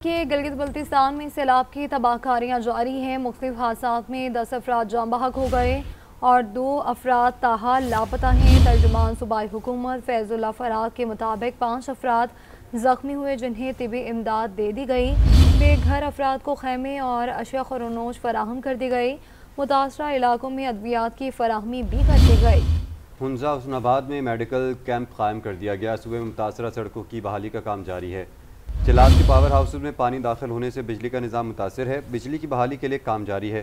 کہ گلگت بلتستان میں سیلاب کی تباہکاریاں جاری ہیں۔ مختلف حادثات میں 10 افراد جاں بحق ہو گئے اور 2 افراد تاحال لاپتہ ہیں۔ ترجمان صوبائی حکومت فیض اللہ فراق کے مطابق 5 افراد زخمی ہوئے جنہیں طبی امداد دے دی گئی۔ بے گھر افراد کو خیمے اور اشیاء خورنوش فراہم کر دی گئی۔ متاثرہ علاقوں میں ادویات کی فراہمی بھی کر دی گئی۔ ہنزا حسن آباد میں میڈیکل کیمپ قائم کر دیا گیا۔ صوبے میں متاثرہ سڑکوں کی بحالی کا کام جاری ہے۔ چلاس کے پاور ہاؤسز میں پانی داخل ہونے سے بجلی کا نظام متاثر ہے۔ بجلی کی بحالی کے لیے کام جاری ہے۔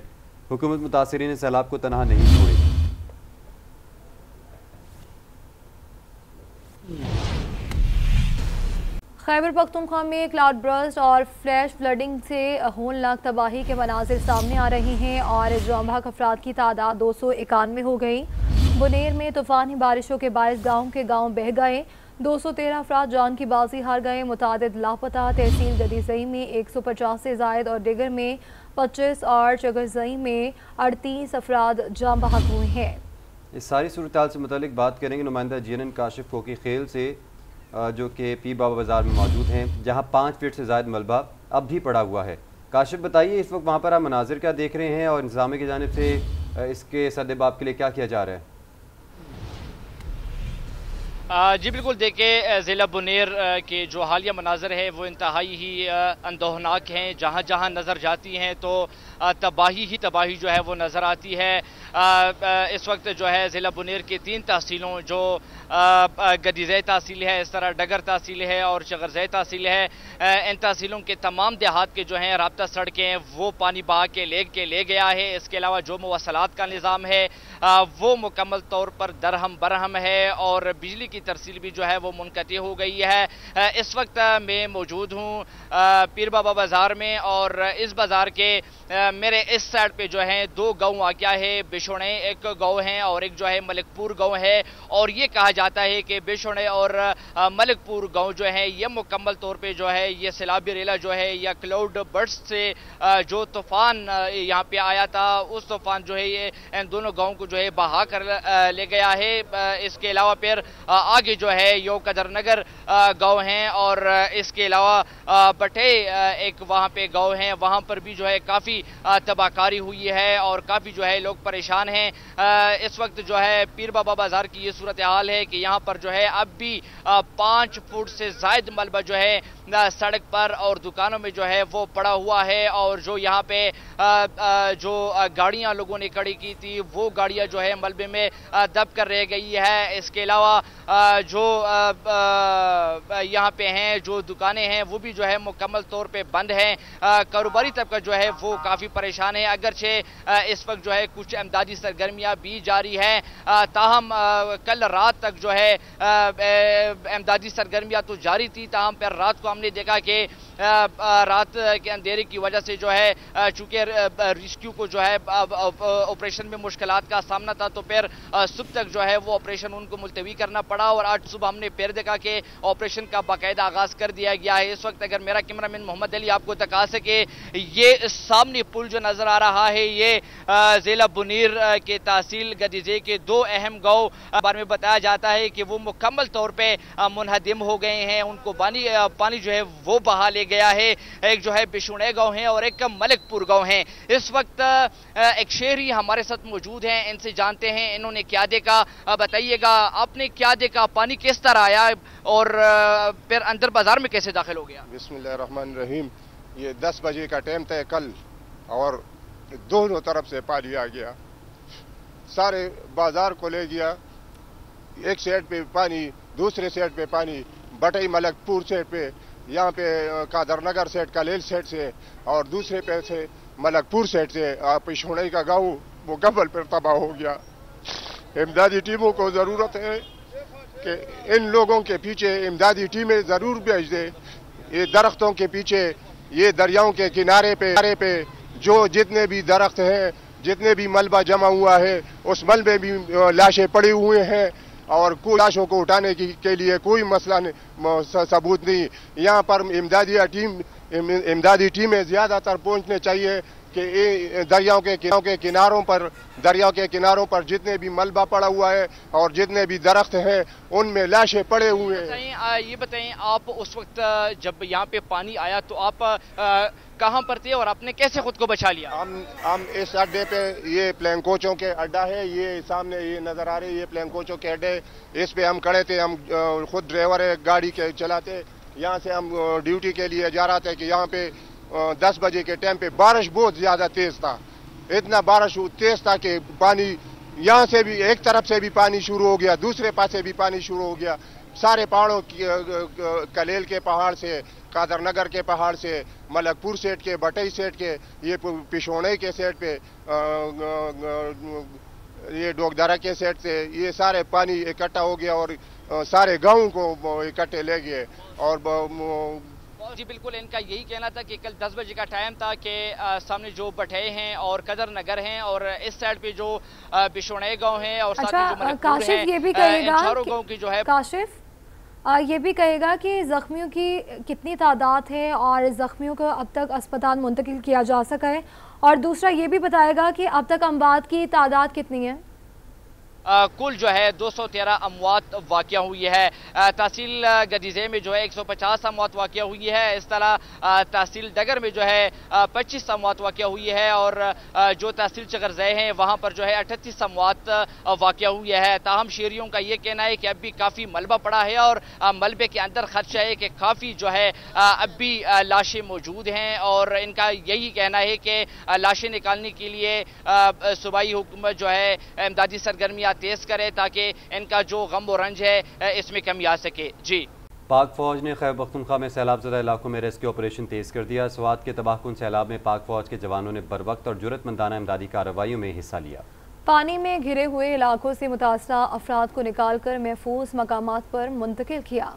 حکومت متاثرین سیلاب کو تنہا نہیں چھوڑے۔ خیبر پختونخوا میں کلاؤڈ برسٹ اور فلیش فلڈنگ سے ہولناک تباہی کے مناظر سامنے آ رہے ہیں اور جاں بحق افراد کی تعداد 291 ہو گئی۔ بنیر میں طوفانی بارشوں کے باعث گاؤں کے گاؤں بہہ گئے۔ 213 افراد جان کی بازی ہار گئے۔ متعدد لاپتہ۔ تحصیل گدیزئی میں 150 سے زائد اور ڈگر میں 25 اور چگرزئی میں 38 افراد جاں بحق ہوئے ہیں۔ اس ساری صورتحال سے متعلق بات کریں گے نمائندہ GNN کاشف کوکی خیل سے، جو کہ پیر بابا بازار میں موجود ہیں، جہاں 5 فٹ سے زائد ملبہ اب بھی پڑا ہوا ہے۔ کاشف بتائیے اس وقت وہاں پر آپ مناظر کیا دیکھ رہے ہیں اور انتظامیہ کی جانب سے اس کے سدباب کے لیے کیا کیا جا رہا ہے؟ جی بالکل، دیکھیں ضلع بنیر کے جو حالیہ مناظر ہے وہ انتہائی ہی اندوہناک ہیں۔ جہاں جہاں نظر جاتی ہیں تو تباہی ہی تباہی جو ہے وہ نظر آتی ہے۔ اس وقت جو ہے ضلع بنیر کی 3 تحصیلوں جو گدیزئی تحصیل ہے، اس طرح ڈگر تحصیل ہے اور چگرزئی تحصیل ہے، ان تحصیلوں کے تمام دیہات کے جو ہیں رابطہ سڑکیں وہ پانی بہا کے لے گیا ہے۔ اس کے علاوہ جو مواصلات کا نظام ہے وہ مکمل طور پر درہم برہم ہے اور بجلی کی ترسیل بھی جو ہے وہ منقطع ہو گئی ہے۔ اس وقت میں موجود ہوں پیر بابا بازار میں اور اس بازار کے میرے اس سائڈ پہ جو ہیں 2 گاؤں واقع ہے۔ بشونے ایک گاؤں ہے اور ایک جو ہے ملک پور گاؤں ہے، اور یہ کہا جاتا ہے کہ بشونے اور ملک پور گاؤں جو ہے یہ مکمل طور پہ جو ہے یہ سیلابی ریلا جو ہے یا کلاؤڈ برسٹ سے جو طوفان یہاں پہ آیا تھا، اس طوفان جو ہے یہ ان دونوں گاؤں کو جو ہے بہا کر لے گیا ہے۔ اس کے علاوہ پھر آگے جو ہے یو قدر نگر گاؤں ہیں اور اس کے علاوہ بٹے ایک وہاں پہ گاؤں ہیں، وہاں پر بھی جو ہے کافی تباہکاری ہوئی ہے اور کافی جو ہے لوگ پریشان ہیں۔ اس وقت جو ہے پیر بابا بازار کی یہ صورتحال ہے کہ یہاں پر جو ہے اب بھی 5 فٹ سے زائد ملبہ جو ہے سڑک پر اور دکانوں میں جو ہے وہ پڑا ہوا ہے، اور جو یہاں پہ جو گاڑیاں لوگوں نے کھڑی کی تھی وہ گاڑیاں جو ہے ملبے میں دب کر رہ گئی ہے۔ اس کے علاوہ جو یہاں پہ ہیں جو دکانیں ہیں وہ بھی جو ہے مکمل طور پہ بند ہیں۔ کاروباری طبقہ جو ہے وہ کافی پریشان ہے، اگرچہ اس وقت جو ہے کچھ امدادی سرگرمیاں بھی جاری ہیں، تاہم کل رات تک جو ہے امدادی سرگرمیاں تو جاری تھی، تاہم پھر رات کو ہم نے دیکھا کہ رات کے اندھیرے کی وجہ سے جو ہے چونکہ ریسکیو کو جو ہے آپریشن میں مشکلات کا سامنا تھا، تو پھر صبح تک جو ہے وہ آپریشن ان کو ملتوی کرنا پڑا اور آج صبح ہم نے پھر دیکھا کہ آپریشن کا باقاعدہ آغاز کر دیا گیا ہے۔ اس وقت اگر میرا کیمرامین محمد علی آپ کو دکھا سکے، یہ سامنے پل جو نظر آ رہا ہے یہ ضلع بنیر کے تحصیل گدیزئی کے 2 اہم گاؤں بارے میں بتایا جاتا ہے کہ وہ مکمل طور پہ منہدم ہو گئے ہیں، ان کو پانی جو ہے وہ بہا لے گیا ہے۔ ایک جو ہے بشونے گاؤں ہے اور ایک ملک پور گاؤں ہے۔ اس وقت ایک شہری ہمارے ساتھ موجود ہیں، ان سے جانتے ہیں انہوں نے کیا دیکھا۔ بتائیے گا آپ نے کیا دیکھا، پانی کس طرح آیا اور پھر اندر بازار میں کیسے داخل ہو گیا؟ بسم اللہ الرحمن الرحیم۔ یہ 10 بجے کا ٹائم تھا کل اور دونوں طرف سے پانی آ گیا، سارے بازار کو لے گیا۔ ایک سائڈ پہ پانی، دوسرے سائڈ پہ پانی، بٹئی ملک پور سائڈ پہ، یہاں پہ قادر نگر سائڈ کلیل سائڈ سے اور دوسرے پہ سے ملک پور سائڈ سے پشونے کا گاؤں وہ گبل پر تباہ ہو گیا۔ امدادی ٹیموں کو ضرورت ہے کہ ان لوگوں کے پیچھے امدادی ٹیمیں ضرور بھیج دے۔ یہ درختوں کے پیچھے، یہ دریاؤں کے کنارے پہ جو جتنے بھی درخت ہیں، جتنے بھی ملبہ جمع ہوا ہے، اس ملبے بھی لاشیں پڑی ہوئے ہیں اور کوئی لاشوں کو اٹھانے کے لیے کوئی مسئلہ ثبوت نہیں۔ یہاں پر امدادی ٹیم इमदादी टीमें ज़्यादातर पहुंचने चाहिए कि दरियाओं के किनारों पर जितने भी मलबा पड़ा हुआ है और जितने भी दरख्त हैं उनमें लाशें पड़े हुए हैं। ये बताएं, आप उस वक्त जब यहाँ पे पानी आया तो आप कहाँ पर थे और आपने कैसे खुद को बचा लिया? हम इस अड्डे पे, ये प्लेन कोचों के अड्डा है, ये सामने ये नज़र आ रही है, ये प्लेन कोचों के अड्डे, इस पे हम खड़े थे। हम खुद ड्राइवर है, गाड़ी के चलाते। यहाँ से हम ड्यूटी के लिए जा रहे थे कि यहाँ पे 10 बजे के टाइम पे बारिश बहुत ज़्यादा तेज़ था। इतना बारिश तेज़ था कि पानी यहाँ से भी, एक तरफ से भी पानी शुरू हो गया, दूसरे पास से भी पानी शुरू हो गया। सारे पहाड़ों की, कलेल के पहाड़ से, कादर नगर के पहाड़ से, मलकपुर सेट के, बटई सेट के, ये पिशोने के सेट पे, ये डोगदारा के सेट से ये सारे पानी इकट्ठा हो गया और सारे गाँव को इकट्ठे ले गए। और जी बिल्कुल, इनका यही कहना था कि कल 10 बजे का टाइम था कि सामने जो बटई हैं और कदर नगर हैं और इस साइड पे जो बिशोने गांव है और साथ में जो मलकपुर है, ये भी कहेगा चारों गांव की जो है। काशिफ ये भी कहेगा कि जख्मियों की कितनी तादाद है और जख्मियों को अब तक अस्पताल मुंतकिल किया जा सका है, और दूसरा ये भी बताएगा कि अब तक अमवात की तादाद कितनी है। कुल जो है 213 अमवात वाक़या हुई है। तहसील गदीजे में जो है 150 अमवात वाक़या हुई है। इस तरह तहसील डगर में जो है 25 अमवात वाक़या हुई है और जो तहसील चगरज़े हैं वहाँ पर जो है 38 अमवात वाक़या हुई है। ताहम शहरियों का ये कहना है कि अब भी काफ़ी मलबा पड़ा है और मलबे के अंदर खदशा है कि काफ़ी जो है अब भी लाशें मौजूद हैं और इनका यही कहना है कि लाशें निकालने के लिए सूबाई हुकूमत जो है इमदादी सरगर्मियाँ तेज करे ताकि इनका जो गम व रंज है इसमें कमी आ सके। जी, पाक फौज ने खैबर पख्तूनख्वा में सैलाब ज़दा इलाकों में रेस्क्यू ऑपरेशन तेज़ कर दिया। स्वात के तबाहकुन सैलाब में पाक फौज के जवानों ने बर वक्त और जुर्रतमंदाना इमदादी कार्रवाइयों में हिस्सा लिया। पानी में घिरे हुए इलाकों से मुतासरा अफराद को निकाल कर महफूज मकामात पर मुंतकिल किया।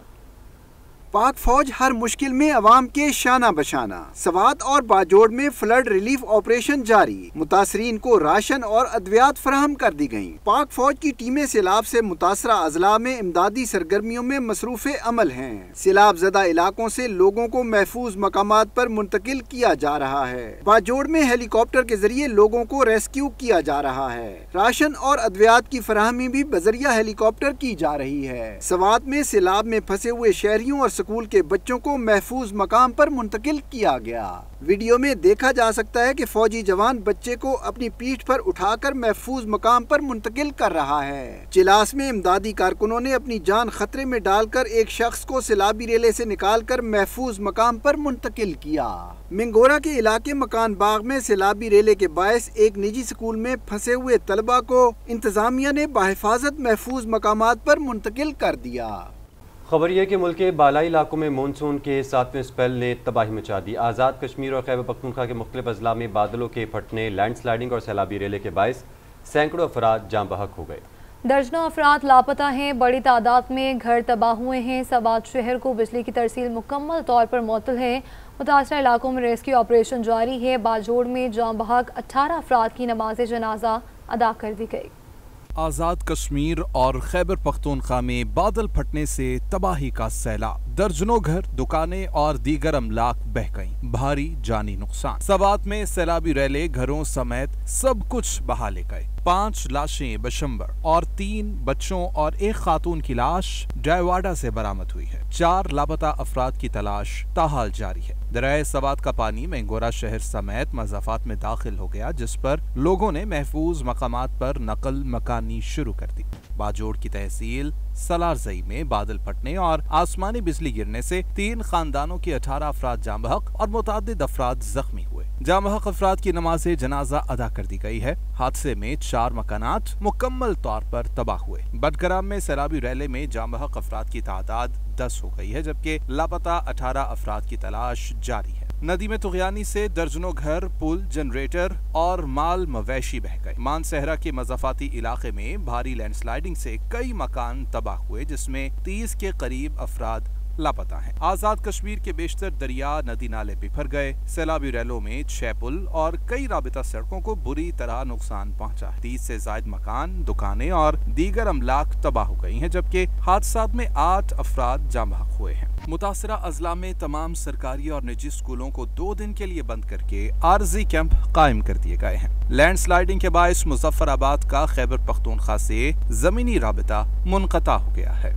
पाक फौज हर मुश्किल में अवाम के शाना बशाना। सवात और बाजोड़ में फ्लड रिलीफ ऑपरेशन जारी, मुतासरीन को राशन और अद्वियात फराहम कर दी गयी। पाक फौज की टीमें सैलाब से मुतासरा अजला में इमदादी सरगर्मियों में मसरूफ अमल हैं। सैलाब ज़दा इलाकों से लोगों को महफूज मकामात पर मुंतकिल किया जा रहा है। बाजोड़ में हेलीकॉप्टर के जरिए लोगों को रेस्क्यू किया जा रहा है। राशन और अद्वियात की फराहमी भी बजरिया हेलीकॉप्टर की जा रही है। सवात में सैलाब में फंसे हुए शहरियों और स्कूल के बच्चों को महफूज मकाम पर मुंतकिल किया गया। वीडियो में देखा जा सकता है कि फौजी जवान बच्चे को अपनी पीठ पर उठाकर महफूज मकाम पर मुंतकिल कर रहा है। चिलास में इमदादी कारकुनों ने अपनी जान खतरे में डालकर एक शख्स को सैलाबी रेले से निकालकर महफूज मकाम पर मुंतकिल किया। मिंगोरा के इलाके मकान बाग में सैलाबी रेले के बायस एक निजी स्कूल में फंसे हुए तलबा को इंतजामिया ने बाहिफाजत महफूज मकामात पर मुंतकिल कर दिया। खबर यह कि मुल्क के बालाई इलाकों में मानसून के 7वें स्पेल ने तबाही मचा दी। आज़ाद कश्मीर और खैबर पख्तूनख्वा के मुख्तलिफ अजला में बादलों के फटने, लैंड स्लाइडिंग और सैलाबी रेले के बायस सैकड़ों अफराद जाँ बहक हो गए। दर्जनों अफराद लापता हैं, बड़ी तादाद में घर तबाह हुए हैं। सवात शहर को बिजली की तरसील मुकम्मल तौर पर मुअत्तल है। मुतासरा इलाकों में रेस्क्यू ऑपरेशन जारी है। बाजोड़ में जाँ बहक 18 अफराद की नमाज जनाजा अदा कर दी गई। आज़ाद कश्मीर और खैबर पख्तूनख्वा में बादल फटने से तबाही का सैलाब, दर्जनों घर, दुकानें और दीगर अमलाक बह गईं, भारी जानी नुकसान। सवात में सैलाबी रैले घरों समेत सब कुछ बहा ले गए। 5 लाशें बशंबर और 3 बच्चों और एक खातून की लाश डायवाडा से बरामद हुई है। 4 लापता अफराद की तलाश ताहाल जारी है। दरिया सवात का पानी मेंगोरा शहर समेत मज़ाफात में दाखिल हो गया, जिस पर लोगों ने महफूज मकामात पर नकल मकानी शुरू कर दी। बाजोड़ की तहसील सलारजई में बादल फटने और आसमानी बिजली गिरने से 3 खानदानों के 18 अफराद जाँ बहक और मुतादिद अफराद जख्मी हुए। जाँ बहक अफराद की नमाज जनाजा अदा कर दी गई है। हादसे में 4 मकानात मुकम्मल तौर पर तबाह हुए। बडगराम में सैलाबी रैले में जाँ बहक अफराद की तादाद 10 हो गई है, जबकि लापता 18 अफराद की तलाश जारी है। नदी में तुगयानी से दर्जनों घर, पुल, जनरेटर और माल मवेशी बह गए। मानसहरा के मज़ाफाती इलाके में भारी लैंडस्लाइडिंग से कई मकान तबाह हुए, जिसमें 30 के करीब अफराद लापता हैं। आजाद कश्मीर के बेशतर दरिया नदी नाले बिफर गए। सैलाबी रैलों में 6 पुल और कई राबिता सड़कों को बुरी तरह नुकसान पहुंचा है। 30 से ज्यादा मकान, दुकानें और दीगर अमलाक तबाह हो गई हैं, जबकि हादसात में 8 अफराद जाँ बहक हुए हैं। मुतासरा अजला में तमाम सरकारी और निजी स्कूलों को 2 दिन के लिए बंद करके आरजी कैंप कायम कर दिए गए हैं। लैंडस्लाइडिंग के बायस मुजफ्फराबाद का खैबर पख्तूनख्वा से जमीनी राबिता मुनक़ता हो गया है।